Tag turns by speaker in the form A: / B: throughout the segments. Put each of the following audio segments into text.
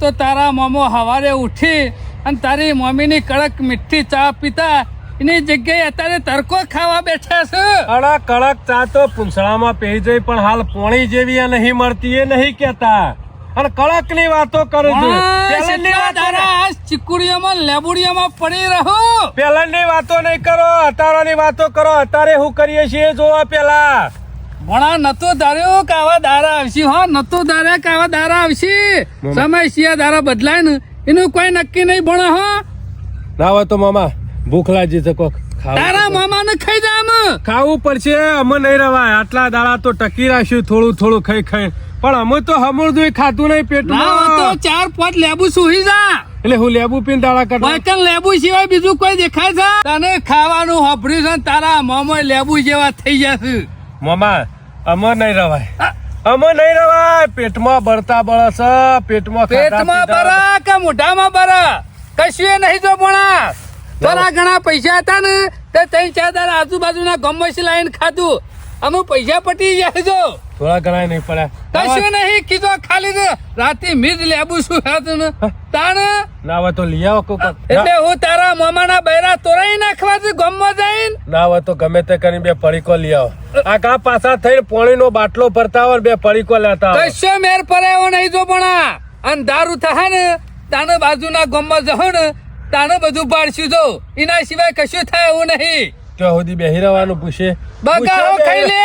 A: તો તારા મોમો હવારે ઉઠી અને તારી મમ્મીની કડક મીઠી ચા પીતા એની જગ્યાએ અત્યારે તરકો ખાવા બેઠા છે.
B: અરે કડક ચા તો પૂંછડામાં પી જઈ પણ હાલ પોણી જેવી આ નહીં મળતી એ નહીં કેતા. અને કડક ની વાતો કરે છે.
A: ચીકુડીઓમાં લેબુડીઓમાં પડી રહો.
B: પેલાની વાતો નહીં કરો, અત્યારની વાતો કરો. અત્યારે શું કરીએ છીએ જોવા પેલા.
A: ભણા નતું ધાર્યું કે આવા દારા આવશે. હો નતું ધાર્યા કે આવા દારા આવશે. સમય સિયા દારા બદલાય ને એનું કોઈ નક્કી નહીં ભણા. હો
B: ના હોય તો મામા ભૂખ લાગી છે કોક
A: તારા મામા ને ખાઈ જા.
B: ખાવું પડશે. અમે નહીં રવાય. આટલા દાડા તો ટકી રાખ્યું થોડું થોડું ખાઈ ખાઈ. પણ અમે તો હમુરદું ખાતું નહીં પેટમાં.
A: તો 4-5 લેબુ સુહી જા.
B: એટલે હું લેબુ પીને દાડા કાઢું.
A: લેબુ સિવાય બીજું કોઈ દેખાય છે? તને ખાવાનું હોભર્યું છે તારા મોમો લેબુ જેવા થઈ જશે.
B: મામા અમે નહીં રવાય. અમે નહીં રવાય. પેટમાં બળતા બળસ. પેટમાં
A: બરા કે મોઢામાં બરા કશું નહીં. જો ભણા થોડા ઘણા પૈસા હતા ને તે 3-4 આજુબાજુના ગમોસી લાઈન ખાધું. અમે પૈસા પટી જાય. જો
B: થોડા ઘણા નહીં પડ્યા.
A: કશું નહીં કીધું. ખાલી રાતે મીજ લેબુ શું હતું ને તાણ
B: ના હોય તો લઈ આવો કોક.
A: એટલે હું તારા મામાના બૈરા તોરાઈ નાખવા છે ગમમાં જઈને.
B: ના હોય તો ગમે તે કરીને 2 પડીકો લઈ આવો. આ કા પાછા થઈને પાણીનો બાટલો ભરતા હોય 2 પડીકો લેતા આવો.
A: કશો મેર પડે એવો નહીં. જો પણ અંધારું થાય ને તાને બાજુના ગમમાં જહો ને તાને બધું પાડશું. જો એના સિવાય કશું થાય એવું નહીં.
B: ત્યાં સુધી બેહી રહેવાનું પૂછે
A: બગાડો ખાઈ લે.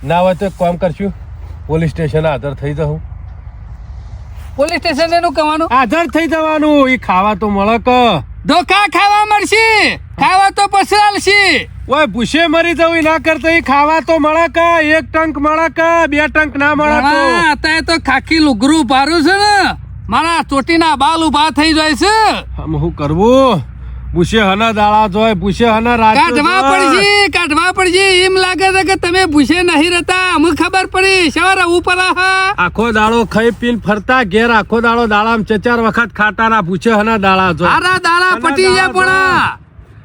B: ના હોય તો એક કામ કરશું. પોલીસ સ્ટેશન હાજર થઈ જવું.
A: પોલીસ સ્ટેશન એનું કહેવાનું
B: હાજર થઈ જવાનું. એ ખાવા તો મળે કે
A: ધોકા ખાવા મળશે. ખાવા તો પસરાલશે.
B: ઓય ભૂસે મરી જવું ના કરતા એ ખાવા તો મળે કે 1 ટંક મળે કે 2 ટંક ના મળે.
A: અત્યારે તો ખાખી લુગરું પારું છે ને મારા ચોટીના બાલ ઉભા થઈ જાય છે.
B: આમ શું કરવું? ભૂસે હના દાડા જોય. ભૂસે હના રાત
A: કાઢવા પડશે. એમ લાગે છે કે તમે ભૂસે નહીં રહેતા. અમને ખબર પડી સવારે ઉપર
B: આખો દાડો ખાઈ પીને ફરતા ઘેર. આખો દાડો દાડામાં 4 વખત ખાતાના ભૂસે હના દાડા જોય.
A: આરા દાડા પટી ગયા પણ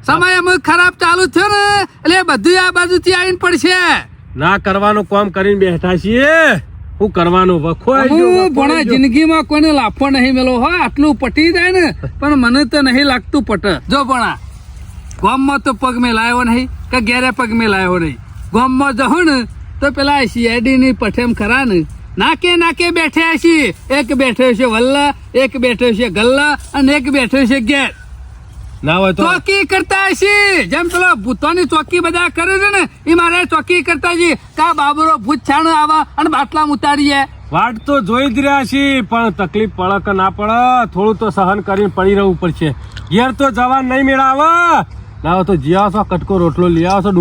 A: સમય અમુક ખરાબ ચાલુ થયો ને એટલે બધું આ બાજુથી આવીને પડશે.
B: ના કરવાનું કામ કરીને બેઠા છીએ. શું કરવાનું?
A: ભણા જિંદગીમાં કોઈને લાફો નહીં મેલો. હો આટલું પટી જાય ને પણ મને તો નહીં લાગતું પટ. જો ભણા ગામમાં તો પગ મેલાયો નહીં કે ઘેરે પગ મેલાયો નહીં. ગામમાં જવું ને તો પેલા સીઆઈડી ની પઠેમ ખરા ને નાકે બેઠ્યા છીએ. એક બેઠો છે વલ્લા, એક બેઠો છે ગલ્લા અને એક બેઠો છે ઘેર.
B: ના હોય તો
A: ચોકી કરતા હશે. જેમ પેલો ભૂતોની ચોકી બધા કરે છે ને એ મારે ચોકી કરતા છે. કા બાબરો ભૂત છાણ આવા અને બાટલા ઉતારીએ.
B: વાટ તો જોઈ જ રહ્યા છીએ પણ તકલીફ પડે કે ના પડે થોડું તો સહન કરીને પડી રહેવું પડશે. ઘેર તો જવાન નહીં મેળાવે. ના હોય તો જીયા છો કટકો રોટલો લઈ આવો છો.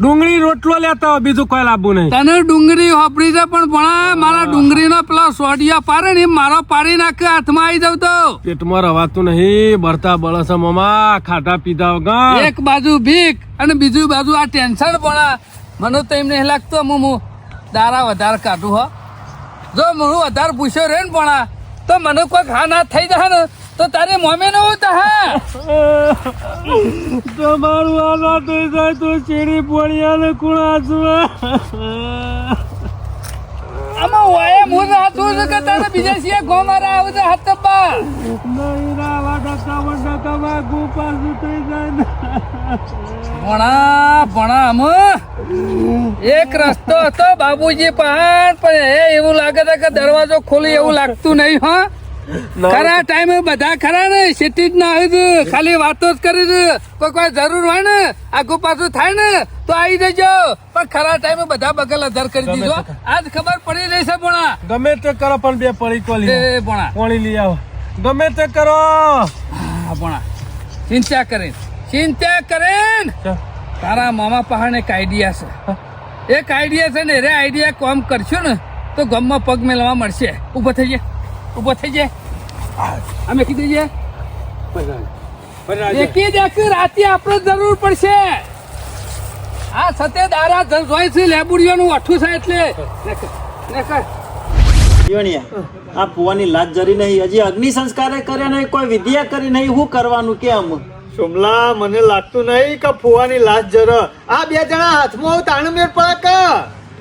B: ડુંગળી રોટલો લેતા હોય. બીજું કોઈ લાવવું નહીં.
A: તને ડુંગળી હોપડી છે પણ ભણા મારા ડુંગળીનો પેલા સોડિયા પારે ને મારો પાડી નાખે હાથમાં આવી જાવ તો.
B: પેટમાં રવાતું નહીં. બળતા બળસ મામા ખાટા પીધા વગર.
A: એક બાજુ ભીખ અને બીજું બાજુ આ ટેન્શન ભણા. મને તો એમ નહીં લાગતું હું દારા વધારે કાઢું. હો જો હું વધારે પૂછ્યો રે ને ભણા તો મને કોઈ ઘા ના થઈ જાય ને તો તારે મોમે ન હોતા.
B: તમારું આના થઈ જાય તો ચેડી પોણિયા ને કુણા
A: આમાં વાય હું રાતું છે કે તારે બીજા સિયા ગો મારા આવે છે હાથ તબ્બા
B: નહીં રાવા ડકા પાછું થઈ જાય.
A: ભણા આમ એક રસ્તો હતો બાબુજી પહાડ પણ એવું લાગે છે કે દરવાજો ખોલી એવું લાગતું નહીં. હો ખરા ટાઈમે બધા ખરા ને સિટી જ ના આવ્યું. ખાલી વાતો જ કરી છે. કોઈ જરૂર હોય ને આગુ પાછું થાય ને તો આવી જજો. પણ ખરા ટાઈમે બધા બગલ અધર કરી દીધો. આજ ખબર પડી રહી છે ભણા.
B: ગમે તે કરો પણ 2 પડીકો લઈ
A: ભણા
B: પાણી લઈ આવો. ગમે તે કરો
A: ભણા. ચિંતા કરે તારા મામા પહાડ એક આઈડિયા છે. એક આઈડિયા છે ને રે આઈડિયા કામ કરશું ને તો ગામમાં પગ મેળવા મળશે. ઉભો થઈ જાય. અમે કીધું છે રાતે આપણે જરૂર પડશે. આ સતે દારા જોઈ છે લેબુડીઓનું અઠું છે એટલે
C: આ ફુવાની લાજ જરી નહીં. હજી અગ્નિ સંસ્કારે કર્યા નહીં, કોઈ વિદ્યા કરી નહીં. શું કરવાનું કેમ?
D: સોમલા મને લાગતું નહીં કે ફુવાની લાજ જર. આ 2 જણા હાથમાં તાણ મેર પડે કે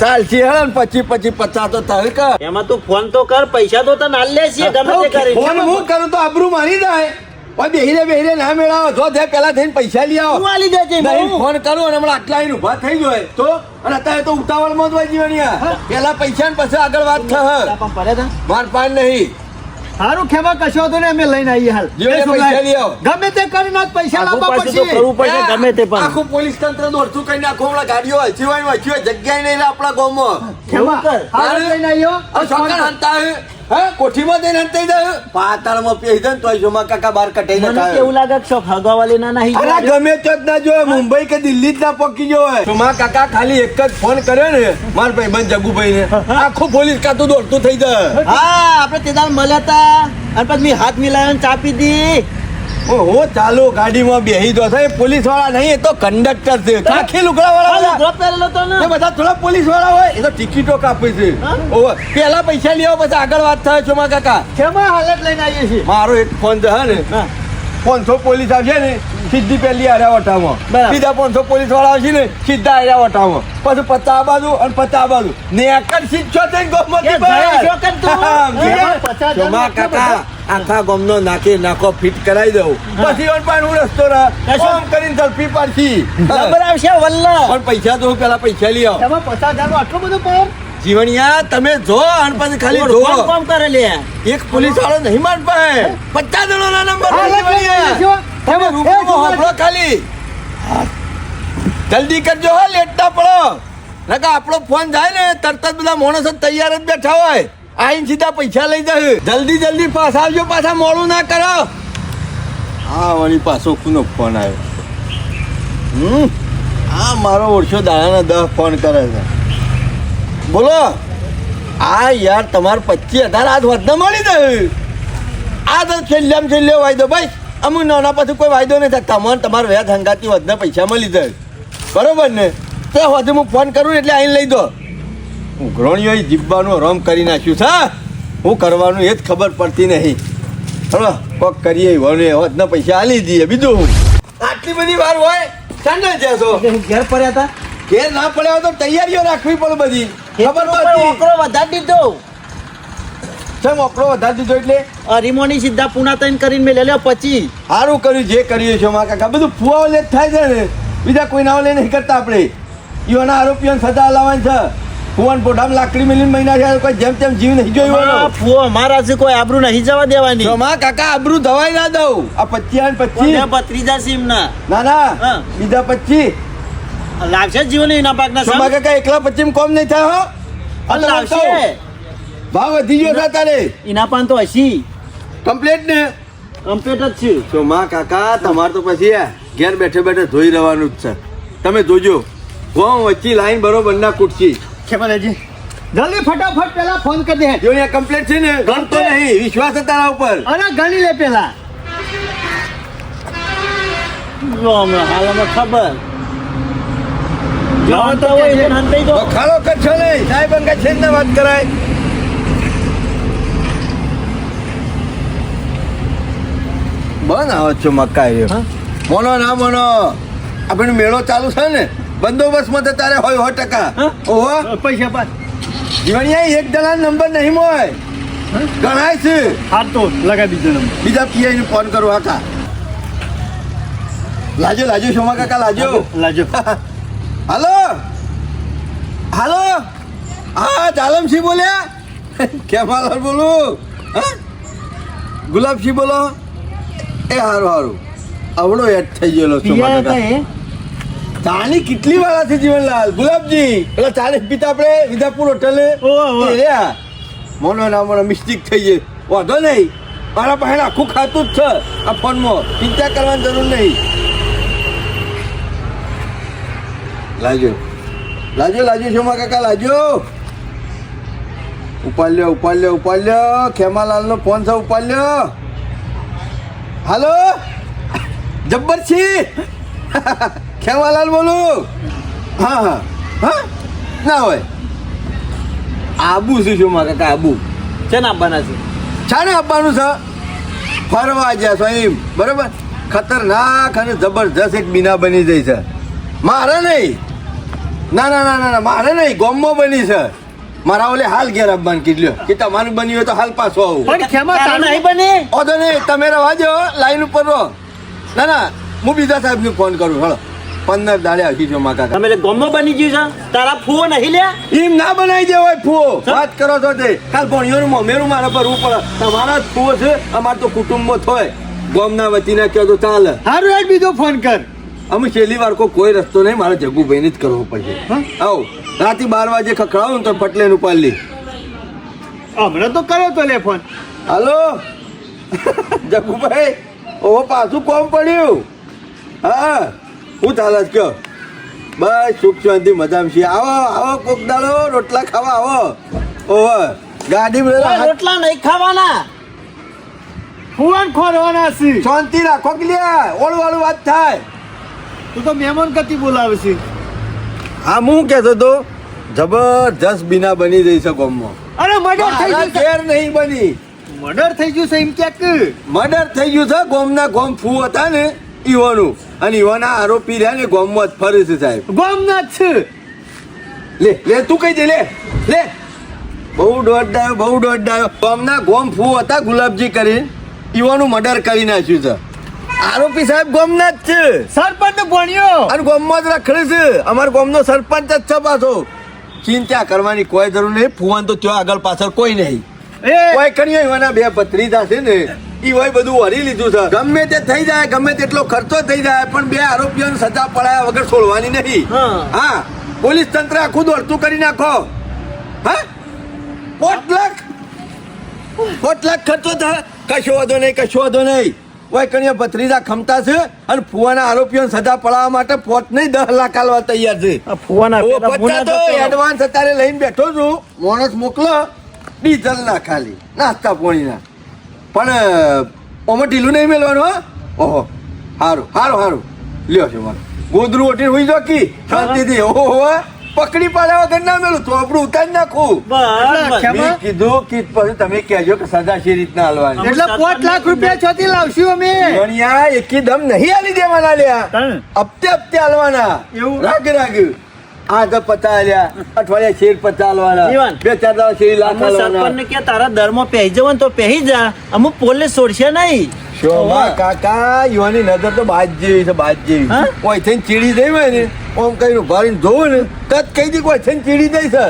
E: ચાલશે હે 25 50 તો થાય કે
C: એમાં તું ફોન તો કર, પૈસા તો તને આલ લે છે ગમે તે કરી.
E: ફોન હું કરું તો આબરૂ મારી જાય. ઓય બેહીને ના મેળાવો. જો તે પેલા થઈને પૈસા લઈ આવો.
C: તું આલી દેજે
E: નહીં,
C: હું.
E: ફોન કરું અને હમણાં આટલા આઈને ઊભા થઈ જાય તો, અને અત્યારે તો ઉતાવળમાં જ હોય જીવણિયા. પેલા પૈસા ને પછી આગળ વાત થશે.
C: પણ પડે તા.
E: માર પાડ નહીં.
D: સારું ખેમા કશો હતો ને અમે લઈને આવીએ હાલ.
E: જીવણીયા પૈસા લઈ આવો.
D: ગમે તે કરીને આજ પૈસા
C: આખું
D: લાવવા
C: પાછું તો
D: પડશે.
C: કરવું પડશે ગમે તે પણ.
E: આખું પોલીસ તંત્ર દોડતું કરી નાખો. હમણાં ગાડીઓ હલચી હોય જગ્યાએ નહીં રહે આપણા ગામમાં.
D: ખેમા
C: કર.
D: હાલ લઈને આવ્યો.
E: આ છોકરા હંતા હે. હે કોઠીમાં જઈને હંતાઈ જાય. પાતાળમાં પેહી જાય ને તોય જોમા કાકા બહાર કટાઈને
C: મને
E: ખાય.
C: કેવું લાગે કે શોખ હગાવાલી ના નહીં
E: અરે ગમે તો જ ના જોવે. મુંબઈ કે દિલ્હી જ ના પહોંચી જોવે. જોમા કાકા ખાલી એક જ ફોન કર્યો ને માર ભાઈબંધ જગુભાઈ ને, આખું પોલીસ કાતું દોડતું થઈ જાય.
C: હા આપણે તે દાળ મળ્યા તા અને પછી મેં હાથ મિલાવ્યો ને ચા પીધી.
E: ઓહો ચાલો ગાડીમાં બેહી દો. સાહેબ પોલીસ વાળા નહીં, એ તો કંડક્ટર છે. કાખી લુગડા વાળા બધા.
C: ડ્રોપ કરેલો તો ને.
E: એ બધા થોડા પોલીસ વાળા હોય, એ તો ટિકિટો કાપે છે. ઓહો પેલા પૈસા લેવો પછી આગળ વાત થાય. જોમા કાકા
D: ખેમા હાલત લઈને આવીએ છીએ.
E: મારો એક ફોન છે ને,
C: હા.
E: 500 પોલીસ આવશે ને સીધી પેલી આર્યા વટામાં,
C: બરાબર.
E: સીધા 500 પોલીસ વાળા આવશે ને સીધા આર્યા વટામાં, પછી 50 આ બાજુ અને 50 આ બાજુ ને એક જ સીટ છો થઈને ગોમતી
C: એ
E: બહાર.
C: જય શોકન તું.
D: એમાં 50,000
E: જોમા કાકા આખા ગામનો નાકો ફિટ કરાવી દઉં, પછી ઓન પાણ હું રસ્તો
C: કશો?
E: ઓમ કરીને ઝડપી પાડશી.
C: ખબર આવશે વલ્લા.
E: પણ પૈસા તો હું પેલા પૈસા લઈ આવો.
D: એમાં 50,000 નો આટલો બધો પાવર.
E: જીવણિયા તમે જો અને પછી ખાલી
C: કોણ
E: જો.
C: કોમ કરે લે.
E: એક પોલીસ વાળો નહીં માન પાય 50 જણોના નંબર છે
D: હાલત લઈને
E: જીવણિયા.
D: આવીએ છીએ.
E: તમે રૂબરૂમાં હોભળો ખાલી. જલ્દી કરજો હો, લેટ ના પડો. નકા આપણો ફોન જાય ને તરત જ બધા માણસો તૈયાર જ બેઠા હોય. આઈને સીધા પૈસા લઈ જાય. જલ્દી પાછા આવજો, પાછા મોડું ના કરો. હા વળી પાછો કોનો ફોન આવ્યો? આ મારો ઓળશો દાડાના 10 ફોન કરે છે. બોલો. આ યાર તમારે 25,000 આજ વધને મળી જાય. આ તો છેલ્લે વાયદો ભાઈ. અમુક નાના પછી કોઈ વાયદો નહીં થાય. તમારે તમારા વ્યાજ હંગાતી વધને પૈસા મળી જાય. બરોબર ને? તે વધુ હું ફોન કરું એટલે આઈને લઈ દો. ઉઘરણીઓ જીબ્બાનું રમ કરી નાખ્યું છે. શું કરવાનું એ જ ખબર પડતી નહીં. ચલો કોક કરીએ વને વધને પૈસા આલી દઈએ. બીજું હું આટલી બધી વાર હોય ચાંદલ જશો.
C: ઘેર પડ્યા તા.
E: ઘેર ના પડ્યા હોય તો તૈયારીઓ રાખવી પડે બધી. ખબર
C: ખેતર ઉપર
E: પડતી.
C: ઓકરો વધારી દીધો.
E: ચમ આપણો વધારી દીધો એટલે
C: અરીમોની સીધા પૂના તૈન કરીને મેં લે પછી.
E: સારું કર્યું જે કર્યું છે મારા કાકા. બધું ફુવાઓ લે થાય છે ને, બીજા કોઈ નાવ લે નહીં કરતા આપણે. ઈવાના આરોપીઓને સજા લાવવાની છે. ફુવાન પોઢામ લાકડી મેલીને મહિના છે, કોઈ જેમ તેમ જીવ નહીં જોયો.
C: ફુઓ મારા છે કોઈ આબરૂ નહીં જવા દેવાની.
E: મારા કાકા આબરૂ દવાઈ ના દઉં. આ 25 અને 25
C: ભત્રીજા સીમ ના
E: ના ના
C: હા.
E: બીજા 25
C: લાવશે જીવન એના પાકના
E: મારા કાકા એકલા 25 કોમ નહીં થાય હો. આ તો
C: લાવશે
E: લાવશે. ભાવ વધી ગયો છે તારે
C: એના પાન તો હસી
E: કમ્પ્લેટ ને.
C: કમ્પ્લીટ જ છે.
E: તો માં કાકા તમારે તો પછી ઘેર બેઠે બેઠે ધોઈ રહેવાનું જ છે. તમે જોજો ગોમ વચ્ચે લાઈન બરોબર ના કૂટશી.
D: ખેમાજી જલ્દી ફટાફટ પેલા ફોન કરી દે.
E: જો અહીંયા કમ્પ્લેટ છે ને ગણતો નહીં. વિશ્વાસ છે તારા ઉપર.
D: અરે ગણી લે પેલા.
C: જો હમણાં હાલમાં ખબર જવાનું તો હોય એટલે હંતાઈ દો.
E: ખાલો કરશો નહીં. સાહેબ અંગા છે ને વાત કરાય. બન આવો છો મકાઈ. મોનો ના મોનો આપણે મેળો ચાલુ છે ને, બંદોબસ્તમાં તો તારે હોય 100%. ઓહો
D: પૈસા પાસ.
E: જીવણિયા એક જણા નંબર નહીં મોય ગણાય છે.
D: હાથ તો લગાવી દીધો નંબર.
E: બીજા પીઆઈ ને ફોન કરો આખા. લાજો સોમા કાકા લાજો.
D: લાજો.
E: હાલો હાલો. હા જાલમસિંહ બોલ્યા. કેમાલાલ બોલું. હા ગુલાબસિંહ બોલો. એ હારું આવડો એડ થઈ ગયેલો સોમા કાકા. ચાની કેટલી વાળા છે જીવનલાલ. ગુલાબજી એટલે ચાલીસ પીતા આપણે વિજાપુર હોટલે મોનો ના મોનો મિસ્ટેક થઈ ગઈ. વાંધો નહીં, મારા પાસે આખું ખાતું જ છે આ ફોનમાં. ચિંતા કરવાની જરૂર નહીં. લાજો શોમા કાકા લાજો. ઉપાડ લ્યો. ખેમાલાલ નો ફોન છે, ઉપાડ લ્યો. હાલો જબ્બરસિંહ. ખેમાલાલ બોલું. હા ના હોય. આબુ છે શોમા કાકા. આબુ
C: છે ને આપવાના છે.
E: છાણે આપવાનું છે. ફરવા જ્યાં છો એમ બરોબર. ખતરનાક અને જબરજસ્ત એક બીના બની જાય છે. મારે નહીં ના ના ના ના ના, મારે નહીં, ગોમમાં બની છે. મારા ઓલે હાલ ઘેર આપવાનું કીધું કે તમારું બન્યું હોય તો હાલ પાછો આવું.
D: પણ ખેમા
C: તારું
D: તારું
C: નહીં બને
E: ઓધો નહીં, તમે રવા દો, લાઈન ઉપર રહો. ના ના, હું બીજા સાહેબને ફોન કરું. હળો 15 દાડે આવતી જો માકા.
C: તમે એટલે ગોમમાં બની ગયું છે તારા ફૂવો નહીં લ્યા
E: એમ ના બનાવી દે હોય ફૂવો. વાત કરો છો તે કાલ ભણ્યોનું મોમેરું મારા પર ઉપર તમારા જ ફૂવો છે. અમાર તો કુટુંબમાં થોય ગોમના વતીના કહો તો ચાલે.
D: હારું યાર બીજો ફોન કર.
E: અમે છેલ્લી વાર કોઈ રસ્તો નહીં, મારે જગ્ગુભાઈને જ કરવો પડશે. આવો રાતે 12 વાગે ખખડાવું ને તો પટલે ઉપાડ લી.
D: હમણાં તો કર્યો તો લે ફોન.
E: હાલો જગ્ગુભાઈ, ઓહો પાછું કોમ પડ્યું. હા હું ચાલે છે કયો? બસ સુખ શાંતિ મજામાં છીએ. આવો આવો કોક દાડો રોટલા ખાવા આવો. ઓહો ગાડી
C: રોટલા નહીં ખાવાના
D: ફુવાન ખોરવાના છે.
E: શાંતિ રાખો કે લ્યા ઓળું વાળું વાત થાય.
D: તું તો મહેમાન કતી બોલાવે છે.
E: હા હું કહેતો તો જબરજસ્ત બીના બની જઈ છે ગામમાં.
D: અરે મર્ડર થઈ
E: મારા
D: ગયું છે.
E: ઘેર નહીં બની,
D: મર્ડર થઈ ગયું છે એમ ક્યાંક.
E: મર્ડર થઈ ગયું છે. ગોમના ગોમ ફૂ હતા ને ઈવાનું, અને ઈવાના આરોપી રહ્યા ને ગોમમાં જ ફરે છે સાહેબ.
D: ગોમના જ છે.
E: લે લે તું કઈ દે લે લે. બહુ દોડડાયો, બહુ દોડડાયો. ગોમના ગોમ ફૂ હતા ગુલાબજી કરીને ઈવાનું મર્ડર કરી નાખ્યું છે. આરોપી સાહેબ ગોમના જ છે
D: સરપંચ ભણ્યો.
E: અને ગોમમાં જ રખડે છે. અમારા ગોમનો સરપંચ જ છે પાછો. ચિંતા કરવાની કોઈ જરૂર નહીં. ફુવાન તો ત્યાં આગળ પાછળ કોઈ નહીં.
D: એ
E: કોઈ કણીઓ એવાના 2 ભત્રીજા છે ને ઈ હોય બધું વરી લીધું છે. ગમે તે થઈ જાય, ગમે તેટલો ખર્ચો થઈ જાય, પણ 2 આરોપીઓને સજા પડાયા વગર છોડવાની નહીં. હા પોલીસ તંત્ર આખું દોડતું કરી નાખો. હા 5 લાખ ખર્ચો થાય. કશો વાંધો નહીં, કશો વાંધો નહીં. કોઈ કણીઓ ભત્રીજા ખમતા છે અને ફુવાના આરોપીઓને સજા પડાવવા માટે 5 નહીં 10 લાખ આલવા તૈયાર છે.
C: ફુવાના
E: ઓ પત્તા તો એડવાન્સ અત્યારે લઈને બેઠો છું. માણસ મોકલો ડીઝલ ના ખાલી નાસ્તા પોણીના. પણ ઓમાં ઢીલું નહીં મેળવાનું. હા ઓહો સારું સારું સારું લ્યો છે મારું ગોદરું ઓટીને હોઈ જો કી શાંતિથી. ઓહો પકડી પાડ્યા વગર ના મેળું તો આપણું ઉતારી નાખું. મેં કીધું કે પછી તમે કહેજો કે સજા શી રીતના હાલવાની.
D: એટલે 5 લાખ રૂપિયા છોથી લાવશું અમે.
E: ગણ્યા એકદમ નહીં હાલી દેવાના લ્યા, હપ્તે હપ્તે હાલવાના.
D: એવું?
E: રાગ રાગ આ તો 50 આલ્યા, અઠવાડિયા શેર 50 હાલવાના,
C: જીવન.
E: 2-4 દાડા શેર લાખ હાલવાના.
C: સરપંચ ને કે તારા દરમાં પહેરી જવાનું તો પહેરી જા, અમુક પોલીસ છોડશે નહીં.
E: શોભા કાકા યુવાની નજર તો બાજ જેવી છે, બાજ જેવી.
C: હા?
E: કોઈ થઈને ચીડી દઈ હોય ને ઓમ કઈ ભારીને જોવું ને તત કહી દી કોઈ થઈને ચીડી દઈ છે.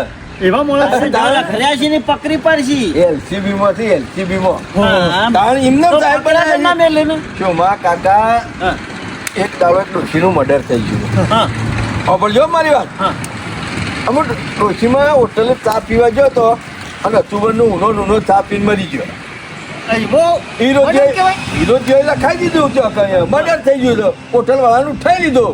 D: એવા મોણા
C: તારા ખર્યાશી ની પકડી પાડશી.
E: LCB માંથી LCB માં
C: હા.
E: કારણ એમને
C: તો
E: સાહેબ
C: પકડાશે ના મેલે ને.
E: શોભા કાકા
C: હા.
E: એક દાડો એક ડોશીનું મર્ડર થઈ ગયું.
C: હા.
E: સાંભળજો મારી વાત.
C: હા.
E: અમુક ડોશીમાં હોટલે ચા પીવા ગયો તો અને અક્ટોબરનો ઊનો ચા પીને મરી ગયો. હીરો જે લખાઈ દીધું મર્ડર થઈ ગયું તો હોટલ વાળાનું ઉઠાઈ લીધું.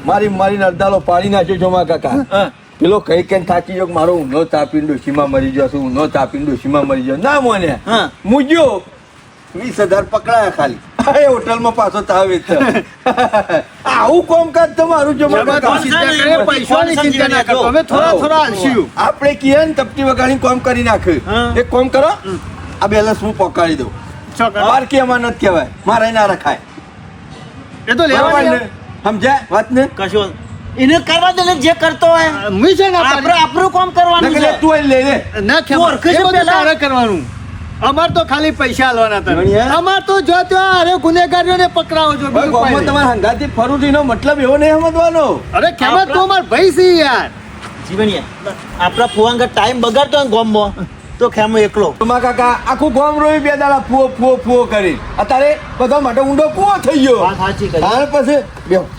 E: મારી અડધાલો પાડી નાખ્યો છો મા કાકા. પેલો કઈ કઈ થાકી ગયો કે મારો ઊંધો ચાપીને ડોશીમાં મરી ગયો છું, ઊંધો ચાપીને ડોશીમાં મરી ગયો. ના મોને મૂજ્યો 20,000 પકડાયા ખાલી. એ હોટલમાં પાછો તાવે છે. આવું કામકાજ તમારું જો મા કાકા.
D: પૈસાની ચિંતા ના કરતો. અમે થોડા આલશું.
E: આપણે કીએ ને તપતી વગાડીને કામ કરી નાખે. એક કામ કરો, આ બેલેન્સ હું પકડી દઉં. બારકી અમાનત કહેવાય, મારે ના રખાય.
D: એ તો લેવાની
E: સમજ્યા વાત ને?
C: કશું એને કરવા દે ને જે કરતો હોય. આપણું કામ કરવાનું છે.
E: તું અહીં લઈ લે.
D: ના
C: તું ઓળખે છે
D: બધું
C: પેલા?
D: તારે કરવાનું. અમાર તો ખાલી પૈસા આલવાના હતા.
E: ગણ્યા?
D: અમાર તો જો ત્યાં અરે ગુનેગારીઓને પકડાવો છો. બીજું કોઈ નહીં.
E: તમારા હંગાથી ફરું છું એનો મતલબ એવો નહીં સમજવાનો.
D: અરે ખેમા તું અમાર ભાઈ છે યાર.
C: જીવણીયા આપણા ફુવાંગા ટાઈમ બગાડતો હોય ને ગામમાં તો ખેમો એકલો.
E: તમારા કાકા આખું ગામ રોઈ 2 દાડા ફુઓ કરી. અત્યારે બધા માટે ઊંડો કુવો થઈ ગયો.
C: વાત સાચી કરી.
E: તાર પછી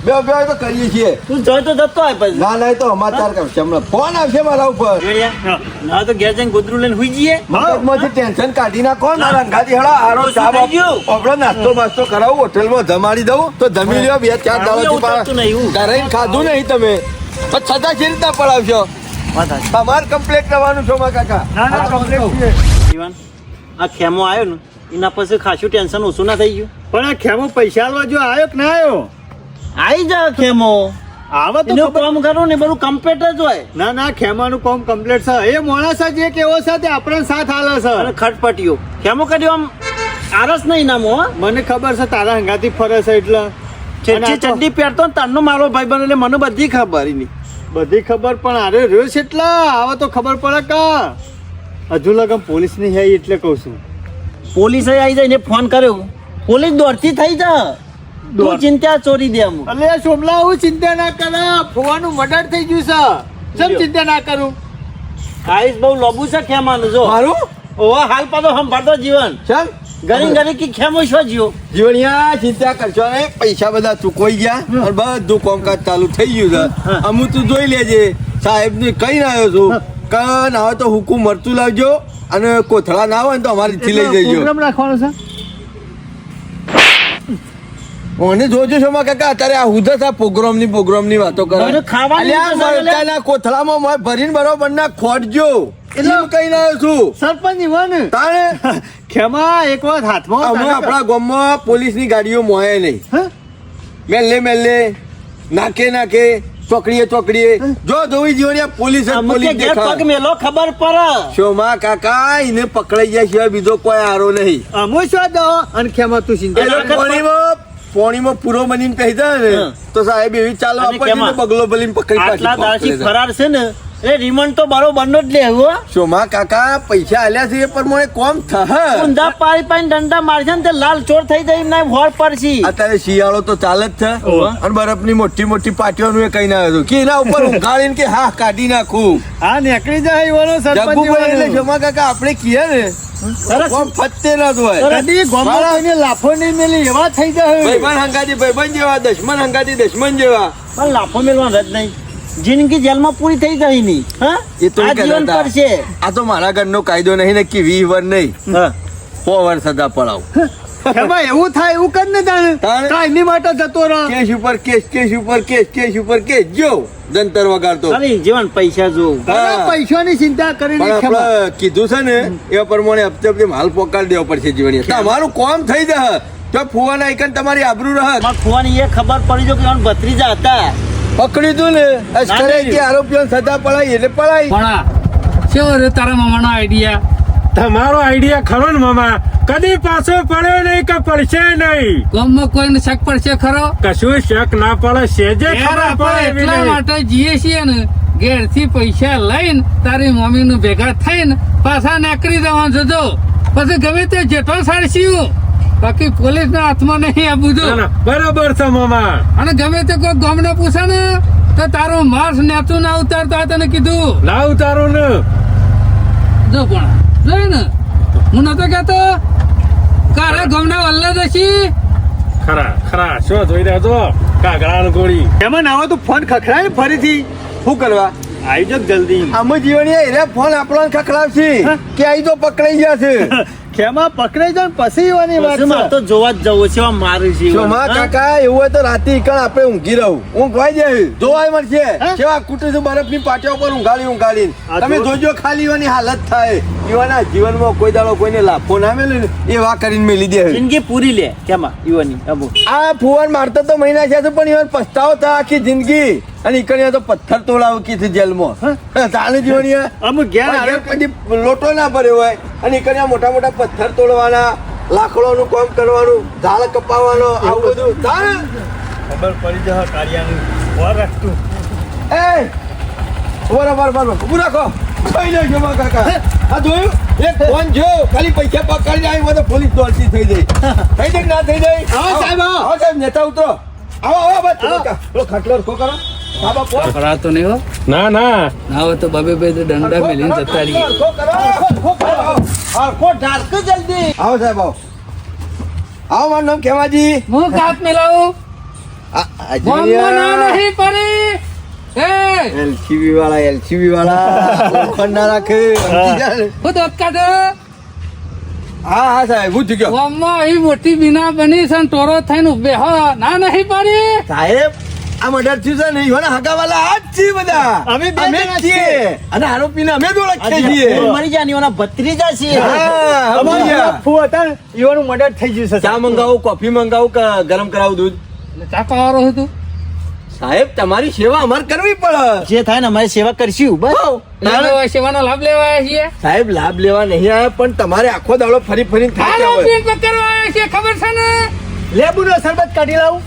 E: બે તો કરીએ છીએ.
C: તું જોઈ તો જતો હોય પછી.
E: ના ના એ તો સમાચાર કરશે હમણાં. ફોન આવશે મારા ઉપર.
C: જીવણીયા, ના તો ઘેર જઈને ગોદરું લઈને હુઈ જઈએ.
E: મગજમાંથી ટેન્શન કાઢી નાખો. મારા હંગાથી હળો આરો ચા
C: થઈ ગયું.
E: આપણો નાસ્તો બાસ્તો કરાવું, હોટલમાં જમાડી દઉં તો જમી લ્યો. 2-4
C: એવું
E: દાડા
C: થતું નહીં, એવું.
E: ઘરે ખાધું નહીં તમે પણ છતાં શી રીતના પડાવશો?
C: વાત સાચી.
E: તમારે કમ્પ્લેટ કરવાનું છો મા કાકા.
D: ના ના complete છે.
C: જીવન, આ ખેમો આવ્યો ને એના પછી ખાસું ટેન્શન ઓછું ના થઈ ગયું.
D: પણ આ ખેમો પૈસા આલવા જો આવ્યો કે ના આવ્યો?
C: આવી જા ખેમો.
D: આવા તો
C: એનું
D: ખબર-
C: કામ કરો ને બધું કમ્પ્લીટ જ હોય.
D: ના ના ખેમાનું કામ કમ્પ્લીટ છે. એ માણસ જ એક એવો છે તે આપણને સાથ આલે
C: અને
D: છે.
C: ખટપટીઓ ખેમો કર્યો આમ આરસ નહીં નામો. હો.
D: મને ખબર છે તારા હંગાથી ફરે છે એટલે. અને આ
C: ચડ્ડી
D: તો-
C: ચડ્ડી પહેરતો ને તારનો મારો ભાઈ બને એટલે મને બધી ખબર એની.
D: બધી ખબર પણ આરે રહ્યો છે એટલા હવે તો ખબર પડે કા હજુ લગન પોલીસ નહીં આવી એટલે કહું છું.
C: પોલીસે આવી જઈને ફોન કર્યો, પોલીસ દોડતી થઈ જા. તું ચિંતા ચોરી દે અમુક.
D: અલે સોમલા હું ચિંતા ના કર, ફુવાનું મર્ડર થઈ ગયું છે. ચમ ચિંતા ના કરું.
C: આયુષ બહુ લોબુ છે ખેમાનું જો.
E: મારું
C: ઓહો હાલ પાછો સંભાળતો જીવન.
E: ચાલ
C: ગરી ગરી કી ખેમો શું જીવો.
E: જીવણિયા ચિંતા કરશો ને, પૈસા બધા ચૂકવાઈ ગયા અને બધું કામકાજ ચાલુ થઈ ગયું છે. અમુક તું જોઈ લેજે, સાહેબ ને કઈ ના આવ્યો છું કે ના હોય તો હુકુમ મરતું લાવજો અને કોથળા ના હોય ને તો અમારીથી લઈ જજો.
D: પ્રોગ્રામ રાખવાનો છે.
E: મને જોજો છો માં કાકા, અત્યારે આ હુદસ આ પ્રોગ્રામ ની વાતો કરે.
C: હવે ખાવાની
E: અલ્યા,
C: તો છે,
E: મરચાના કોથળામાં મોય ભરીને બરોબર ના ખોટજો. એટલે કઈ ના આવ્યો છું
D: સરપંચ ઈવન
E: તાણે
D: ખેમા એક વાત હાથમાં
E: અમે આપણા ગામમાં પોલીસની ગાડીઓ મોય નહીં.
D: હા?
E: મેલે નાકે ચોકડીએ જો જોવી જીવણિયા પોલીસ જ
C: અમુકે
E: પોલીસ
C: ઘેર પગ
E: દેખાય.
C: મેલો ખબર પડે.
E: શોમા કાકા એને પકડાઈ જાય સિવાય બીજો કોઈ આરો નહીં.
D: અમુ શું દો અને ખેમા તું
E: એ
D: ચિંતા
E: લોકો પોણીમાં પૂરો બનીને પહેરી જાય ને તો સાહેબ એવી ચાલવા
C: અને
E: પછી
C: કેમાં?
E: બગલો બલીને પકડી
C: આટલા દાડથી
E: પાછી
C: ફરાર છે ને એ રિમન્ડ તો બરોબર નો જ લે હો.
E: શોમા કાકા પૈસા આલ્યા છે એ પ્રમાણે કોમ થશે.
C: ઊંધા પાડી દંડા મારશે ને તે લાલ ચોર થઈ જાય એમને વોર પડશે.
E: અત્યારે શિયાળો તો ચાલે જ છે અને બરફની મોટી પાટીઓનું એ કઈ ના આવ્યું કે એના ઉપર ઊંઘાડીને કે હા કાઢી નાખું.
D: હા નીકળી જાય ઈવાનો સરપંચ
E: જગ્ગુભાઈ એટલે
D: ઈવાનો.
E: શોમા કાકા આપણે કીએ ને કોમ ફત્તે ના જ હોય.
D: કદી ગોમાં કોઈને લાફો નહીં મેલી એવા થઈ જાય.
E: ભાઈબંધ હંગાતી ભાઈબંધ જેવા, દશમન હંગાતી દશમન જેવા.
C: પણ લાફો મેળવાનો જ નહીં. જિંદગી જેલમાં પૂરી થઈ જાય નહીં. હા
E: એ તો
C: આ જીવન
E: કહેતા
C: પર છે.
E: આ તો મારા ઘરનો કાયદો નહીં ને કે 20 વર્ષ નહીં 100 વર્ષ સજા પડાવ.
D: ખેમા એવું થાય એવું કર ને
E: તાણે?
D: તાણે કાયમી માટે જતો રહે.
E: કેસ ઉપર કેસ જો જંતર વગાડતો.
C: ખાલી જીવન પૈસા જોવું.
E: હા.
D: પૈસાની ચિંતા કરીને
E: પણ
D: ખેમા
E: આપણે કીધું છે ને એ પ્રમાણે હપ્તે માલ પોકાડી દેવો પડશે જીવણીયા. તમારું કોમ થઈ જાય તો ફુવાના આઈકન તમારી આબરૂ રહે.
C: મારા ફુવાની એ ખબર પડી જો કે એના ભત્રીજા હતા.
E: પકડી તું ને અસ્કરે કે આરોપીઓને સજા પડાય એટલે પડાય.
A: પણ કેવો રે તારા મામાનો આઈડિયા?
B: તમારો આઈડિયા ખરો ને મામા, કદી પાછો પડ્યો નહીં કે પડશે નહીં.
A: ગામમાં કોઈને શક પડશે ખરો?
B: કશું શક ના પડે, સેજે ખબર પડે એવી
A: એટલા
B: નહીં.
A: માટે જીએ છીએ ને ઘેરથી પૈસા લઈને તારી મમ્મી નું ભેગા થઈને પાછા નાકરી જવાનું જજો. પછી ગમે તે જેટલો સાડસ્યું બાકી પોલીસ ના હાથમાં નહીં આ
B: ના,
A: બધું.
B: ના, બરાબર છે મામા.
A: અને ગમે તે કોઈ ગામને પૂછે ને તો તારું માર્સ નેતું ના ઉતારતા હોય તને કીધું.
B: ના ઉતારો ને.
A: જો પણ જોયું ને હું નતો કેતો કાલે ગામના વલ્લે જશી.
B: ખરા શું જોઈ રહ્યા છો? કાગડા ગોળી.
D: ખેમા નાવા તું ફોન ખખડાય ને ફરીથી
E: શું કરવા
D: આવી જાવ જલ્દી.
E: આમ જીવણીયા એને ફોન આપણને ખખડાવશે કે આઈ તો પકડાઈ ગયા છે.
D: ખેમા પકડાઈ જાય ને પછી ઈવાની વાત
C: પછી મારે
D: છે.
C: તો જોવા જ જવું છે. આમ મારું છે ઈવન.
E: શોમા
C: હા?
E: કાકા એવું હોય તો રાતે ઈકણ આપણે ઊંઘી રહું, ઊંઘવાઈ જાય જોવાય મળશે કેવા કુટે છે બરફની પાટીઓ પર ઊંઘાડીને
D: આ
E: તમે
D: જો-
E: જોજો ખાલી એવાની હાલત થાય. એવાના જીવનમાં કોઈ દાડો કોઈને લાફો ના મેલે ને એવા કરીને મેલી દે.
C: જિંદગી પૂરી લે કેમાં ઈવાની અમુક.
E: આ ફુવાન મારતો તો મહિના છે પણ એવાનો પસ્તાવો થાય આખી જિંદગી. અને ઈકણ તો પથ્થર તોડાવ કીધું જેલમાં. ચાલે જીવણીયા
D: અમુક ઘેર
E: પણ
D: આવે
E: ઘેર પછી લોટો ના ભર્યો હોય અને ઈકણ મોટા પથ્થર તોડવાના, લાકડોનું કામ કરવાનું, ઝાડ કપાવવાનો, આવું બધું થાય.
D: ખબર પડી જશે કાર્યાનું ઓર રાખતું.
E: એ બરાબર ઉભું રાખો. કઈ નહીં જમા કાકા. આ જોયું એક ફોન જો ખાલી પૈસા પકડી આવી હોય તો પોલીસ દોડતી થઈ જાય. થઈ જાય કે ના થઈ જાય?
D: આવો સાહેબ, આવો.
E: આવો સાહેબ નેતા ઉતરો. આવો બસ કાકા. પેલો ખાટલો રખો કરો. બાબા ફોન
A: પકડાતો નહીં હો.
B: ના ના
A: ના હોય તો બાબે ભાઈ તો દંડા મેલીને જતા રહીએ.
E: રખો કરો. જલ્દી આવો સાહેબ આવો. આવો મારું નામ ખેમાજી.
A: હું કાપ મેલાવું ગામમાં ના નહીં પડી. એ
E: LCB વાળા ઓળખાણ ના રાખે.
A: હું દોત કાઢે
E: હા સાહેબ હું થઈ ગયો.
A: ગામમાં અહીં મોટી બીના બની છે ને ટોરો થઈને ઉભે હા ના નહીં પડી.
E: સાહેબ આ મર્ડર થયું છે ને ઈવાના હગાવાલા આ જ છીએ બધા.
D: અમે બે
E: જ
D: જણા
E: છીએ અને આરોપીને અમે જ ઓળખીએ છીએ.
C: મરી જાય ને એના ભત્રીજા છે.
E: હા,
D: અમારા
E: સમજી ગયા.
D: ફૂ હતા ને ઈવાનું મર્ડર થઈ ગયું છે.
E: ચા મંગાવું, કોફી મંગાવું કે ગરમ કરાવું દૂધ?
A: એટલે ચા પાવાનો હતું.
E: સાહેબ તમારી સેવા અમારે કરવી પડે.
C: જે થાય ને અમારી સેવા કરશું બસ.
E: હઉ.
A: લેવા સેવાનો લાભ લેવા આવ્યા છીએ.
E: સાહેબ લાભ લેવા નહીં આવ્યા પણ તમારે આખો દાડો ફરી ફરીને થાક્યા હોય.
A: આરોપી પકડવા આવ્યા છીએ ખબર છે ને?
D: લેબુનો શરબત કાઢી લાવું.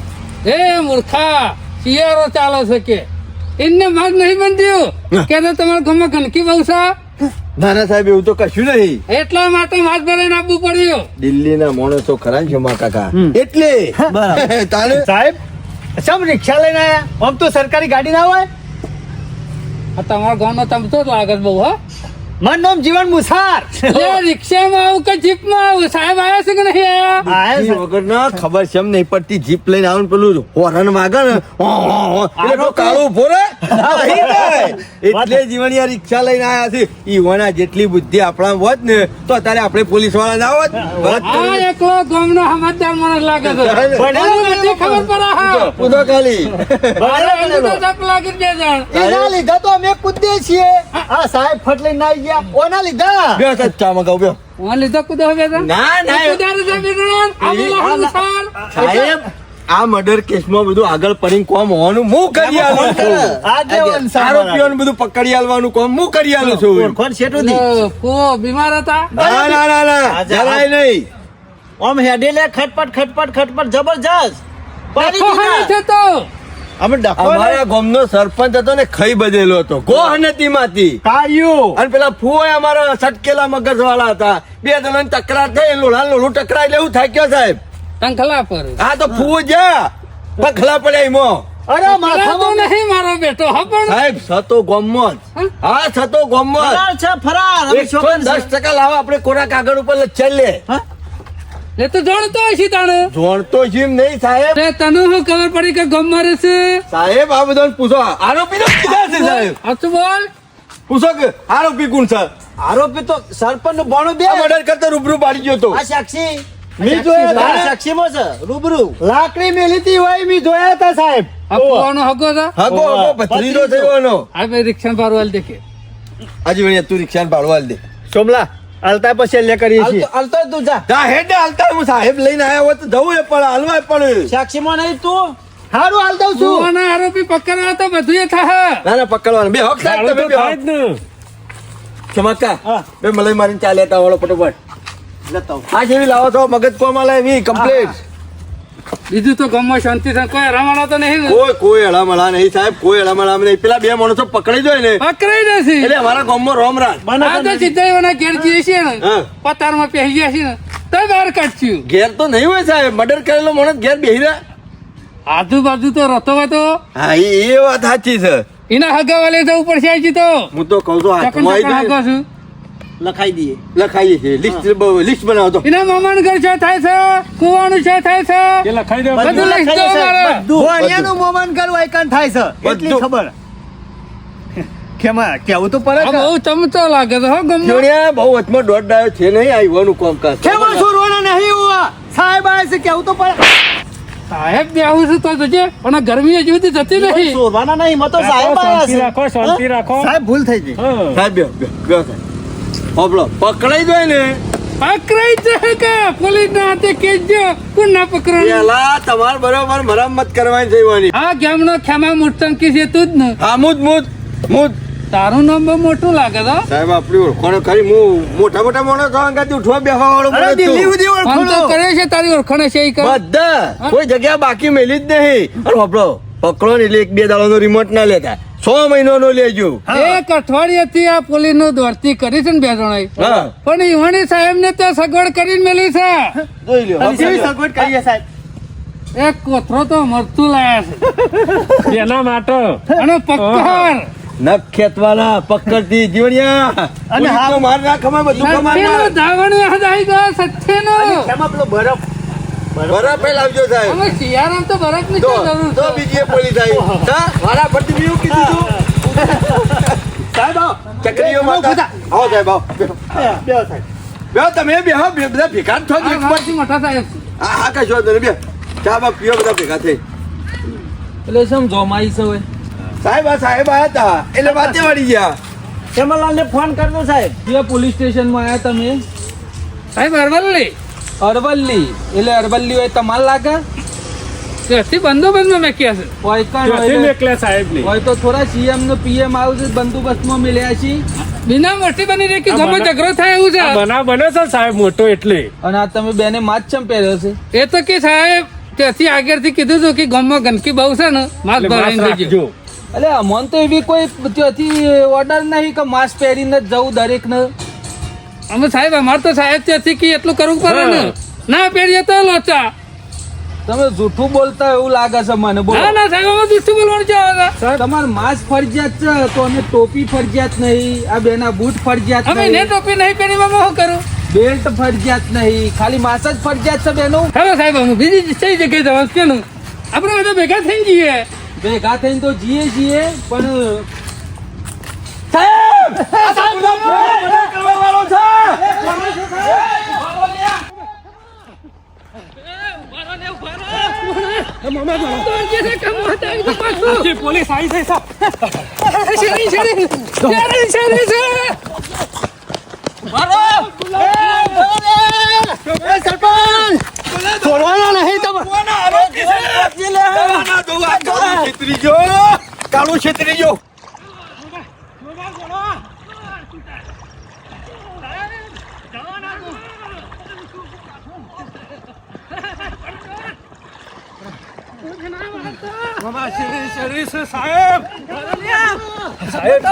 A: એ મૂર્ખા શિયાળો ચાલે છે કે એમને માર્ગ નહીં બનતું કે તો તમારા ગામમાં ગંદકી બહુ છે
E: ના ના સાહેબ એવું તો કશું નહીં.
A: એટલા માટે માસ્ક ભરાઈને આપવું પડ્યું.
E: દિલ્હીના માણસો ખરા ને શમા કાકા એટલે તારે
D: સાહેબ સમ રિક્ષા લઈને આયા આમ તો સરકારી ગાડી ના હોય.
A: આ તમારા ગામનો તમતો જ લાગે છે બહુ હા.
D: મારું નામ જીવન મુસાર.
A: એટલે રિક્ષામાં આવું કે જીપમાં આવું સાહેબ આવ્યા છે કે નહીં આવ્યા?
E: ઈ વગર ના ખબર છે એમ નહીં પડતી. જીપ લઈને આવું ને પેલું હોરન વાગે ને એટલે તો કાળું ઉભો રે એટલે જીવણિયા રિક્ષા લઈને આયા છે. ઈ વણા જેટલી બુદ્ધિ આપણા હોત ને તો અત્યારે આપણે પોલીસ વાળા ના હોત.
A: આ એકલો ગામનો સમજદાર માણસ લાગે છે.
E: પણ
A: મને બધી ખબર પડે હા.
E: પૂછો ખાલી
A: એને તો જપ લાગી જ બે જણ.
D: એના લીધા તો અમે કૂદીએ છીએ. આ સાહેબ ફટ લઈને આવી ગયા ઓના લીધા.
E: બે સાહેબ ચા મગાવ બે.
A: હું લીધો કુદો બે જણ.
E: ના ના
A: કુદારું છે બે જણ. આ બોલો હંસાર.
E: સાહેબ આ મર્ડર કેસમાં બધું આગળ પડીને કોમ હોવાનું હું કરી આલું છું.
D: આગેવાન સાહેબ.
E: આરોપીઓને બધું પકડી આલવાનું કોમ હું કરી આલું છું.
C: ઓળખોણ શેઠું ની.
A: ઓ, કો બીમાર હતા
E: ના ના ના ના જરાય નહીં.
C: આમ હેડે લે ખટપટ ખટપટ ખટપટ જબરજસ્ત પાડી
A: ડખો હારે
C: દીધા.
A: છે તો
C: અમે ડખો
E: અમારા ગામનો સરપંચ હતો ને ખાઈ બધેલો હતો ગોહનતી માંથી.
D: કાયું
E: અને પેલા ફૂઓ અમારા સટકેલા મગજ વાળા હતા. બે જણાની તકરાર થઈ લોઢા લોઢું ટકરાય એટલે એવું થાય કયો સાહેબ.
A: ટંખલા પર
E: આ તો ફૂઓ જ્યાં પખલા પડ્યા એમાં.
D: અરે
A: તો
D: માથામાં
A: નહીં મારો બેટો હા પણ
E: સાહેબ સતો ગામમાં જ. હા સતો ગામમાં જ.
C: ફરાર છે ફરાર. અમે
E: 110% લાવો આપણે કોરા કાગળ ઉપર લચ્છા લે.
A: એ તો જાણતો હશે તાણે
E: જોણતો જીમ નહીં સાહેબ.
A: તે તને શું ખબર પડી કે ગમ મારે છે
E: સાહેબ આ બધાને પૂછો આરોપી નો કીધા છે સાહેબ.
A: હાચું બોલ
E: પૂછો કે આરોપી કોણ છે.
C: આરોપી તો સરપંચ નું બોણું બે.
E: આ મર્ડર કરતા રૂબરૂ પાડી ગયો તો.
C: આ સાક્ષી
D: મી જોયા
C: આ
D: હતા.
C: સાક્ષીમાં છે રૂબરૂ.
D: લાકડી મેલીતી હોય મી જોયા હતા સાહેબ.
A: આ કુવાનો હગો છે
E: હગો હગો ભત્રીજો થયો એનો.
A: આ ભાઈ રિક્ષા પારવાલ દેખે
E: આજે વળી તું રિક્ષાને ભાડું આલ દે.
D: સોમલા હાલતા પછી લે કરીએ છીએ.
C: હાલતો તું જા.
E: જા હેડ હાલતા હું સાહેબ લઈને આયા હોત તો જવું એ પણ હાલવા પણ.
C: સાક્ષીમાં નહીં તું.
D: હારું હાલ દઉં છું.
A: કુવાના આરોપી પકડવા તો બધું એ થાય
E: ના ના પકડવાનું બે હક સાહેબ તમે બે હક. ચમત્કાર બે મલાઈ મારીને ચાલે તા વાળો ફટોફટ.
C: લેતા આવું.
E: આ જેવી લાવો છો મગજ કોમ આલે એવી કમ્પ્લીટ.
A: બીજું તો ગમમાં શાંતિ છે કોઈ રમાડો તો નહીં ને
E: કોઈ હળામળા નહીં સાહેબ કોઈ હળામળા નહીં. પેલા બે માણસો પકડી જાય ને
A: પકડાઈ જશે
E: એટલે અમારા ગામમાં રોમ રાજ.
A: આ તો સીધા એના ઘેર જઈએ છીએ ને
E: હા.
A: પતારમાં પહેરી ગયા છીએ ને તો બહાર કાઢશું
E: ઘેર તો નહીં હોય સાહેબ. મર્ડર કરેલો માણસ ઘેર બેહી રહે.
A: આજુબાજુ તો રતો હોય તો
E: હા એ વાત સાચી છે.
A: એના હગા વાલે જવું પડશે આજી તો
E: હું તો કઉ છું હાથમાં
A: ચકન
E: આવી
A: હગો
E: જાય.
A: છું
C: લખાઈ દઈએ.
E: લખાઈએ છે લિસ્ટ બનાવતો.
A: એના મામાનું ઘર છે થાય છે કુવાનું છે થાય છે
B: લખાઈ દે
A: બધું લઈ
C: લખાઈ
A: દો
C: દે સાહેબ,
A: મારે.
C: બધું.
D: ભણિયાનું મોમાન કરવું આઈકન થાય છે એટલી
E: બધું.
D: ખબર. કેમાં કેવું તો
A: આ
D: પડે.
A: બહુ ચમચો લાગે છે હો ગમમાં
E: જોડ્યા બહુ વચમાં દોઢ ડાયો છે નહીં આવ્યું કામકાજ.
D: કેમાં છોડવાના નહીં હુઆ. સાહેબ આવે છે કેવું તો પડે.
A: સાહેબ બે આવું છું તો જોજે પણ આ ગરમી હજુ સુધી જતી નહીં
C: ચોરવાના નહીં મતો સાહેબ આયા છે.
B: રાખો શાંતિ રાખો.
D: સાહેબ ભૂલ થઈ ગઈ.
E: સાહેબ બે સાહેબ હોબળો પકડાઈ જાય ને
A: પકડાઈ છે કે પોલીસ ના હાથે કેજો કોણ ના પકડવાનું
E: પેલા તમારે બરોબર મરામત કરવાની જવાની.
A: આ ગામનો ખેમા મોટંકી છે તું જ ને
E: હા મુદ
A: તારું નામ બહુ મોટું લાગે છે હો.
E: સાહેબ આપણી ઓળખાણ ખરી હું મોટા મોટા માણસ છો અંગાથી ઉઠવા બેસવા વાળો
D: અરે
E: માણસ છું.
D: દિલ્હી સુધી
A: ફોન તો
D: ઓળખો.
A: કરે છે તારી ઓળખાણ છે ઈ કર.
E: બધા કોઈ જગ્યા બાકી મેલી જ નહીં. અને હોબળો પકડો ને એટલે એક બે દાડાનો રિમોટ ના લેતા 6 મહિનાનો લેજો.
A: એક અઠવાડિયાથી આ પોલીસ નું દોડતી કરી છે ને બે જણાએ
E: હા
A: પણ ઈવાણી સાહેબ ને ત્યાં સગવડ કરીને મેલી છે
E: જોઈ લ્યો.
D: કેવી સગવડ કરીએ સાહેબ.
A: એક કોથરો તો મરતું લાયા છે
B: એના માટે
A: અને પક્કર
E: નખ ખેતવાના પકડતી જીવણિયા
D: અને હા.
E: પોલીસનો માર ના ખમાય બધું
A: સચ્ચેનો
E: ખમાય.
A: ધાવણ યાદ આવી ગયો સચ્ચેનો
D: કેમાં પેલો બરફ.
E: બરફ એ લાવજો સાહેબ.
A: અમે શિયાળામાં તો બરફ ની
E: તો
A: શું જરૂર
E: તો
A: છે?
E: બીજી એક પોલીસ આવી. હા, મારા ફરતી બીજું કીધું તું.
D: સાહેબ આવો.
E: ચકરીઓ માતા. આવો સાહેબ આવો. બેહો.
D: બેહો સાહેબ.
E: બેહો તમે બેહો બધા ભેગા જ છો ને
A: આ
E: એક પર.
A: મારાથી મોટા સાહેબ છે.
E: હા હા કશો વાંધો નહીં. બે ચા બા પીઓ બધા ભેગા થઈ.
F: એટલે શું જોમાઈ છે હવે
E: સાહેબ આ સાહેબ આયા હતા એટલે વાતે વાળી ગયા.
C: શ્યામલાલને ફોન કરજો સાહેબ.
F: ત્યાં પોલીસ સ્ટેશનમાં આવ્યા તમે
A: સાહેબ અરવલ્લી
F: અરવલ્લી એટલે અરવલ્લી હોય તમારે લાગે
A: ત્યાંથી બંદોબસ્તમાં મેં ક્યાં છે
F: હોય કાંઈ હોય
B: ત્યાંથી
F: એટલે-
B: મેકલ્યા સાહેબ ની
F: હોય તો થોડા સીએમ નો પીએમ આવ્યું છે બંદોબસ્તમાં મિલ્યા છે
A: બીના મોટી બની રહી કે
B: આ
A: ગમે
B: બના-
A: ઝઘડો થાય એવું છે
B: બનાવ બન્યો છે સાહેબ મોટો એટલે
F: અને આ તમે બેને માસ્ક ચમ પહેર્યો છે
A: એ તો કે સાહેબ ત્યાંથી આગળથી કીધું હતું કે ગામમાં ગંદકી બહુ છે ને માસ્ક
B: એટલે માસ્ક
A: ભરાઈને
B: રાખજો.
A: દેજો
F: એટલે અમોન તો એવી કોઈ ત્યાંથી ઓર્ડર નહીં કે માસ્ક પહેરીને જ જવું દરેકને.
A: અમે સાહેબ અમારે તો સાહેબ ત્યાંથી કે એટલું કરવું પડે ને. ના પહેરીએ તો લોચા.
F: તમે જૂઠું બોલતા એવું લાગે છે મને. બોલો.
A: ના ના સાહેબ અમે દુષ્ટું બોલવાનું છે હવે.
F: તમારે માસ્ક ફરજિયાત છે તો અમે ટોપી ફરજિયાત નહીં, આ બેના બૂટ ફરજિયાત
A: અમે ને
F: નહીં,
A: ટોપી નહીં પહેરી હું શું કરું?
F: બેલ્ટ ફરજિયાત નહીં, ખાલી માસ્ક જ ફરજિયાત છે બેનો.
A: હવે સાહેબ અમે બીજી કઈ જગ્યાએ જવાનું છે ને? આપણે બધા ભેગા થઈ જઈએ.
F: ભેગા થઈને તો જીએ પણ
B: પોલીસ આવી છે
E: કાળું છેતરી ગયો.
B: સાહેબ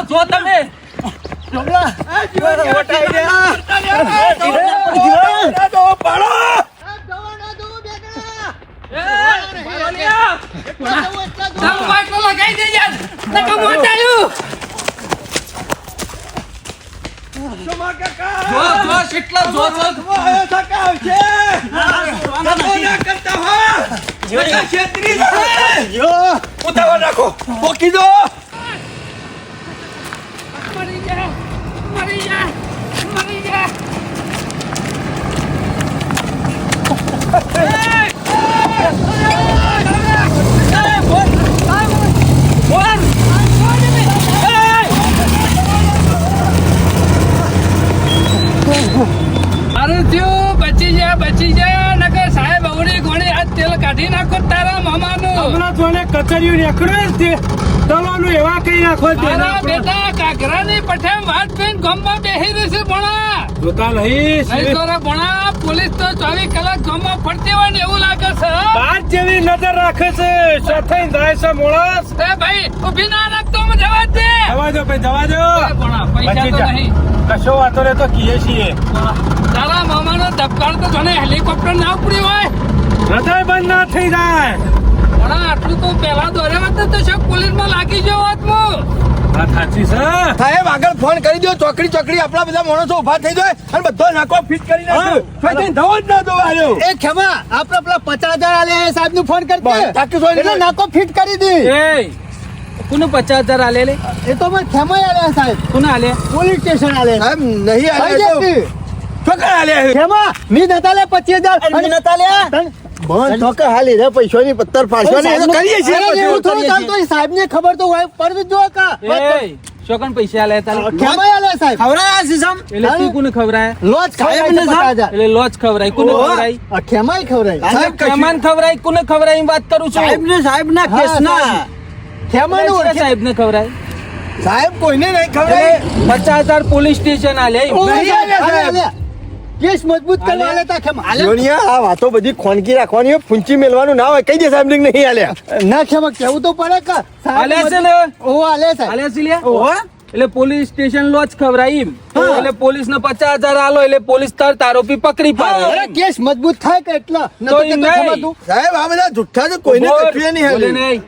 F: જો તમે
A: લગાઈ દે યાર. નકર મોટાયું.
E: ઉતાવળ રાખો, પોકી દો.
A: મરી જા મરી જા મરી જા. અરે થયું બચી જા નકર સાહેબ અવળી ગોળી આ તેલ કાઢી નાખો તારા મામાનું.
B: હમણાં જોને કચરિયું નીકળ્યું તે તલવાનું એવા કઈ નાખો
A: તારા બેટા કાઘરાની પઠેમ વાત પીને ગામમાં બેહી રહી છે ભણા.
B: જોતા નહીં
A: નહીં તો રે ભણા, પોલીસ તો 24 કલાક ગામમાં ફરતી હોય ને એવું લાગે છે.
B: બાદ જેવી નજર રાખે છે. સાથે જાય છે મોળસ.
A: એ ભાઈ ઊભી ના રાખતો અમે જવા દે.
B: જવા દો ભાઈ, જવા દો.
A: એ ભણા પૈસા
B: બચી
A: તો
B: જા.
A: નહીં.
B: કશો વાતો રે તો કીએ છીએ.
A: તારા મામાનો ધબકારો તો જોને હેલિકોપ્ટર ના ઉપડી હોય.
B: હૃદય બંધ ના થઈ જાય.
A: ભણા આટલું તો પહેલા દોર્યા હોત ને તો શક પોલીસમાં લાગી ગયો હોત હું.
B: વાત સાચી છે.
E: સાહેબ આગળ ફોન કરી દો. ચોકડી આપણા બધા માણસો ઉભા થઈ જાય અને બધો નાકો ફિટ કરી નાખ્યો. ધવો જ ના દોવાયો.
D: એ ખેમા આપણે પેલા 50,000 આલે સાહેબ નું ફોન કરજે.
E: થાકી સોય
D: એટલે નાકો ફિટ કરી દે.
F: એ કોને 50,000 આલે લે?
D: એ તો મેં ખેમા આલ્યા સાહેબ,
F: કોને આલે?
D: પોલીસ સ્ટેશન આલે.
E: સાહેબ નહીં આવ્યો તો છોકરા આલ્યા.
D: ખેમા મી નતા લે 25,000 અને નતા લે
E: બંધ છોકરા હાલી રે પૈસાની પત્તર પાછો ને એ તો કરીએ છીએ.
D: એવું થોડું ચાલતું હોય. સાહેબ ને ખબર તો હોય પર જો કા
F: એ શોકન પૈસા આલે તારે?
D: ખેમા આલે સાહેબ. ખવરાયા સિસ્ટમ
F: એટલે તું કોને ખવરાય?
D: લોજ સાહેબ ને 50,000
F: એટલે લોજ ખવરાય. કોને ખવરાય?
D: ખેમાય ખવરાય.
F: સાહેબ કમાન ખવરાય. કોને ખવરાય એમ વાત કરું છું.
D: સાહેબ ના કેસ ના ખેમાનું
F: એટલે સાહેબ ને ખવરાય.
E: સાહેબ કોઈને નહીં ખબર.
F: એટલે 50,000 પોલીસ સ્ટેશન આલે.
E: નહીં આલ્યા સાહેબ.
D: કેસ મજબૂત કરવા આલે તા ખેમા
E: જોનિયા આ વાતો બધી ખોનકી રાખવાની હોય. ફૂંચી મેલવાનું ના હોય. કઈ દે સાહેબ નહીં આલ્યા.
D: ના ખેમા કેવું તો પડે કા
F: આલે છે ને?
D: ઓ આલે સાહેબ
F: આલે છે લ્યા? એટલે પોલીસ સ્ટેશન લોજ ખવરાય એમ. એટલે પોલીસ ને 50,000 આલો એટલે પોલીસ તરત આરોપી પકડી પાડે.
D: અરે કેસ મજબૂત થાય કે એટલા
F: તો ઈ નહીં.
E: સાહેબ આ બધા જુઠ્ઠા છે. કોઈને કશું નહીં
F: બોલે
E: હાલે.
F: નહીં.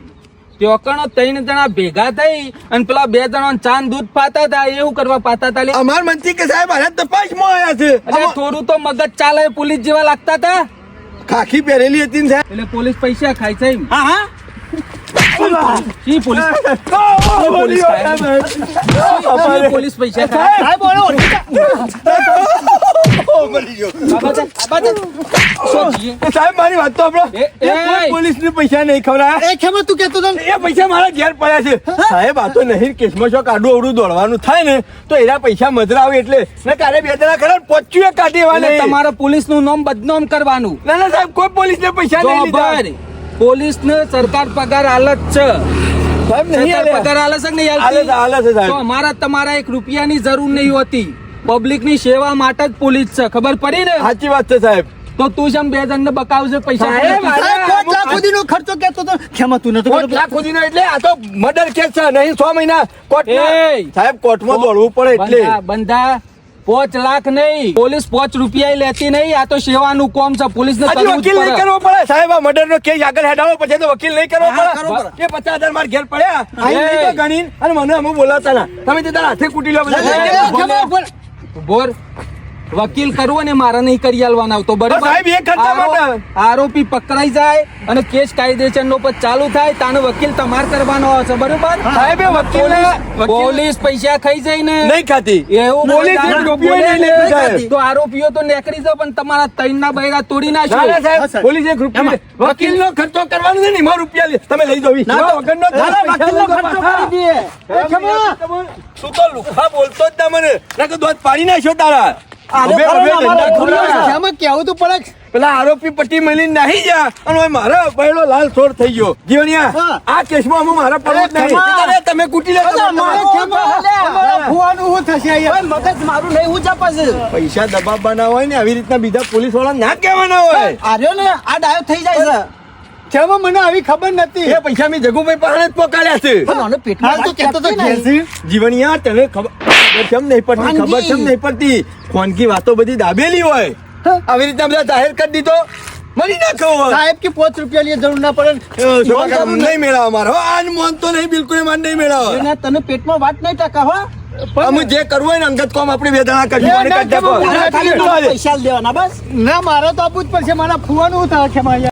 F: ત્યોકણો 3 જણા ભેગા થઈ અને પેલા 2 જણા ચાંદ દૂધ પાતા હતા એવું કરવા પાતા હતા લે.
E: અમાર મંત્રી કે સાહેબ આના તપાસમાં આવ્યા છે.
F: એટલે થોડું તો મગજ ચાલે. પોલીસ જેવા લાગતા હતા
E: ખાખી પહેરેલી હતી ને સાહેબ.
F: એટલે પોલીસ પૈસા ખાય છે એમ.
D: હા હા
F: શી પોલીસ પોલીસ ખાય? શી પોલીસ પૈસા ખાય?
D: સાહેબ બોલો
E: મરી ગયો.
F: આબા જા, આબા જા. શું જીએ?
E: સાહેબ મારી વાત તો આપણો
F: એ, એ.
E: પોલીસને પૈસા નહીં ખવડાયા.
D: એ ખેમા તું કેતો તો
E: એ પૈસા મારા ઘેર પડ્યા છે. સાહેબ આ તો નહીં કેસમાં શોખ આડું અવડું દોડવાનું થાય ને તો એના પૈસા મજરા આવે એટલે ને કાલે 2 જણા ખરા પહોંચ્યું એ કાઢી એવા
F: એટલે
E: નહીં.
F: તમારે પોલીસ નું નામ બદનામ કરવાનું.
E: ના ના સાહેબ કોઈ પોલીસને પૈસા નહીં લીધા.
F: પોલીસ ને સરકાર પગાર હાલત છે.
E: સાહેબ નહીં
F: સરકાર
E: આલ્યા.
F: પગાર હાલે છે કે નહીં
E: હાલે
F: હાલતી?
E: છે, હાલે છે
F: તો
E: સાહેબ.
F: અમારા તમારા 1 રૂપિયાની જરૂર નહીં હોતી. પબ્લિક ની સેવા માટે જ પોલીસ છે. ખબર પડી ને?
E: સાચી વાત છે સાહેબ.
F: તો તું જેમ 2 જણને બકાવશે પૈસા
B: સાહેબ,
D: સાહેબ, 5 લાખ સુધીનો ખર્ચો કહેતો તો ખેમા તું નતો કહેતો?
E: 5 લાખ સુધીનો એટલે આ તો મર્ડર કેસ છે નહીં 6 મહિના કોર્ટમાં
F: એય!
E: સાહેબ કોર્ટમાં દોડવું પડે એટલે
F: બંધા 5 લાખ નહીં, પોલીસ 5 રૂપિયા લેતી નહીં. આ તો સેવાનું કોમ છે, પોલીસ ને
E: હજી વકીલ નહીં કરવો પડે સાહેબ. આ મર્ડર નો કેસ આગળ હેડાવો પછી તો વકીલ નહીં કરવો પડે. એ 50,000 માર ઘેર પડ્યા અહીં નહીં તો ગણીને અને મને અમે બોલાવતા ના. તમે તે તારા હાથે કૂટી લો બધા.
F: બોર વકીલ કરવો ને મારા નહીં કરી આલવાના આવતો બરાબર.
E: સાહેબ, એ ખર્ચા માટે.
F: આરોપી પકડાઈ જાય અને કેસ કાયદેસર નો પર ચાલુ થાય તાનો વકીલ તમાર કરવાનો હશે બરાબર.
E: સાહેબ, એ વકીલ
F: પોલીસ પૈસા ખાઈ જાય ને
E: નહીં ખાતી.
F: એવું
E: પોલીસ
F: બોલે
E: એક રૂપિયો નહીં લેતી, સાહેબ.
F: તો આરોપીઓ તો નીકળી જાય પણ તમારા ત્રણના બૈરા તોડી
E: ના, ના,
F: નાખ્યો.
E: સાહેબ, પોલીસ એક રૂપિયો વકીલ નો ખર્ચો કરવાનો છે ને એમાં રૂપિયા લે. તમે લઈ જાઓ વગરનો
C: વકીલનો ખર્ચો કરી દઈએ. એ ખેમા,
E: તું તો લુખા બોલતો જ ના મને નકર દોત પાડી નાખ્યો તારા.
C: આરે
E: હવે
C: ખરો ને
E: ધંધા
C: અમારા
E: ખુલ્લા.
D: ખેમા કેવું તું પડે
E: પેલા આરોપી પટ્ટી મળીને નાહી જા અને હવે મારા બૈડો લાલ છોડ થઈ ગયો જીવનિયા.
C: હા.
E: આ કેસમાં હું મારા પડવું જ નહીં.
C: ખેમા.
E: અરે, તમે કૂટી લે
C: અમારે ખેમા,
D: અમારા ફુવાનું શું થશે અહીંયા?
C: ઓય, મગજ મારું નહીં હું જાપાશે.
E: પૈસા દબાવવાના હોય ને આવી રીતના બીજા પોલીસ વાળા ના કહેવાના હોય.
C: આર્યો ને આ ડાયો થઈ જાય છે.
D: ખેમા મને આવી ખબર નથી.
E: એ પૈસા મેં જગુભાઈ પાસે જ પોકાડ્યા છે.
C: પણ આને પેટમાં
D: હાલ તો
C: વાત
D: કહેતો તો
C: કરતી નહીં.
D: ઘેરથી.
E: જીવનિયા તને ખબર કેમ નહીં પડતી?
C: ખાનગી.
E: ખબર કેમ નહીં પડતી? ખોનકી વાતો બધી દાબેલી હોય. આવી રીતના બધા જાહેર કરી દીધો મળી નાખો.
D: સાહેબ કે 5 રૂપિયા ની જરૂર ના પડે.
E: નહીં મેળાવો મારો આજ મોનતો નહીં બિલકુલ માન નહીં મેળાવો.
C: એને તને પેટમાં વાત નહીં ટકા હો.
E: અમે જે કરવું હોય ને અંગત કોમ આપણે વેદના કરવી
D: ના,
E: મને
D: ના,
E: કરી આપો.
D: ના,
C: તારા ખાલી
E: કેટલું હાલે?
C: પૈસા દેવાના બસ.
D: ના મારો તો આપવું જ પડશે. મારા ફુવાનું શું થાય ખેમા અહીંયા?